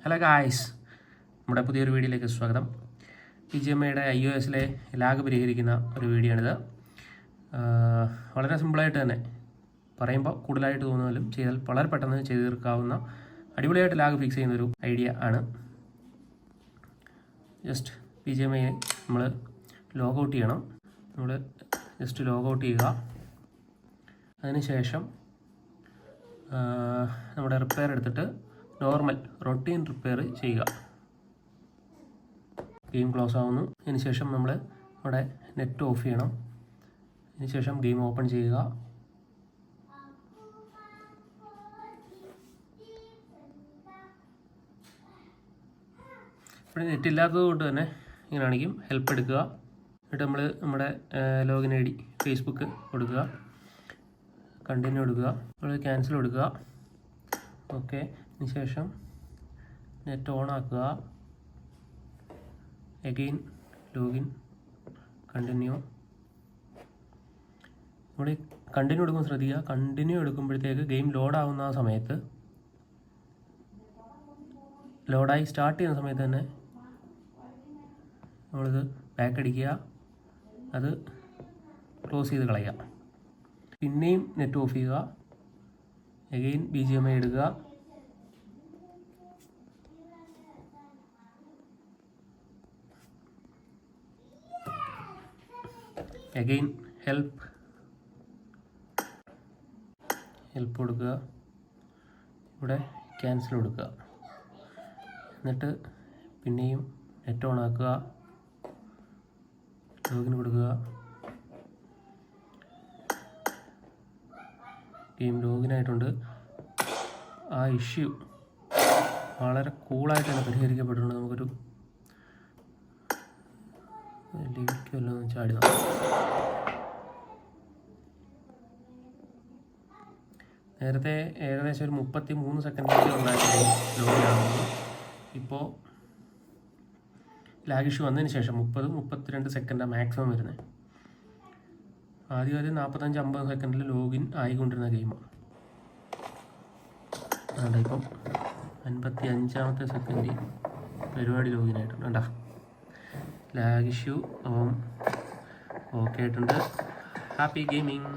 Hello guys, നമ്മുടെ പുതിയൊരു വീഡിയോയിലേക്ക് സ്വാഗതം. BGMIയുടെ iOSലെ ലാഗ് പരിഹരിക്കുന്ന ഒരു വീഡിയോ ആണിത്. വളരെ സിമ്പിളായിട്ട് തന്നെ പറയുമ്പോൾ കൂടുതലായിട്ട് തോന്നുന്നാലും ചെയ്താൽ വളരെ പെട്ടെന്ന് ചെയ്ത് തീർക്കാവുന്ന അടിപൊളിയായിട്ട് ലാഗ് ഫിക്സ് ചെയ്യുന്നൊരു ഐഡിയ ആണ്. ജസ്റ്റ് BGMI നമ്മൾ ലോഗൗട്ട് ചെയ്യണം. നമ്മൾ ജസ്റ്റ് ലോഗൗട്ട് ചെയ്യുക. അതിനുശേഷം നമ്മുടെ റിപ്പയർ എടുത്തിട്ട് നോർമൽ റൊട്ടീൻ റിപ്പയർ ചെയ്യുക. ഗെയിം ക്ലോസ് ആവുന്നു. അതിനുശേഷം നമ്മൾ നമ്മുടെ നെറ്റ് ഓഫ് ചെയ്യണം. അതിനുശേഷം ഗെയിം ഓപ്പൺ ചെയ്യുക. ഇവിടെ നെറ്റ് ഇല്ലാത്തത് കൊണ്ട് തന്നെ ഇങ്ങനെ ആണെങ്കിൽ ഹെൽപ്പ് എടുക്കുക. എന്നിട്ട് നമ്മൾ നമ്മുടെ ലോഗിൻ ID ഫേസ്ബുക്ക് കൊടുക്കുക, കണ്ടിന്യൂ കൊടുക്കുക, നമ്മൾ ക്യാൻസൽ കൊടുക്കുക. ഓക്കെ, അതിനുശേഷം നെറ്റ് ഓൺ ആക്കുക. Again login, continue. നമ്മൾ കണ്ടിന്യൂ എടുക്കുമ്പോൾ ശ്രദ്ധിക്കുക, കണ്ടിന്യൂ എടുക്കുമ്പോഴത്തേക്ക് ഗെയിം ലോഡാവുന്ന ആ സമയത്ത്, ലോഡായി സ്റ്റാർട്ട് ചെയ്യുന്ന സമയത്ത് തന്നെ നമ്മളിത് ബാക്ക് അടിക്കുക, അത് ക്ലോസ് ചെയ്ത് കളയുക. പിന്നെയും നെറ്റ് ഓഫ് ചെയ്യുക. അഗെയിൻ BGMI എടുക്കുക. അഗെയിൻ ഹെൽപ്പ് കൊടുക്കുക. ഇവിടെ ക്യാൻസൽ കൊടുക്കുക. എന്നിട്ട് പിന്നെയും നെറ്റ് ഓൺ ആക്കുക, ലോഗിൻ കൊടുക്കുക. ഗെയിം ലോഗിൻ ആയിട്ടുണ്ട്. ആ ഇഷ്യൂ വളരെ കൂളായിട്ട് തന്നെ പരിഹരിക്കപ്പെട്ടിട്ടുണ്ട്. നമുക്കൊരു ലിവിക്കുമല്ലോ ചാടി നേരത്തെ ഏകദേശം ഒരു 33 സെക്കൻഡൊക്കെ ഉണ്ടായിരുന്നു ലോഗിൻ ആകുന്നത്. ഇപ്പോൾ ലാഗ് ഇഷ്യൂ വന്നതിന് ശേഷം 30-32 സെക്കൻഡാണ് മാക്സിമം വരുന്നത്. ആദ്യം 45-50 സെക്കൻഡിൽ ലോഗിൻ ആയിക്കൊണ്ടിരുന്ന ഗെയിമാണ്. അതുകൊണ്ട് ഇപ്പം 55-ാമത്തെ സെക്കൻഡിൽ പരിപാടി ലോഗിൻ ആയിട്ടുണ്ട്. കണ്ടാ, ലാഗ് ഇഷ്യൂ അപ്പം ഓക്കെ ആയിട്ടുണ്ട്. Happy gaming.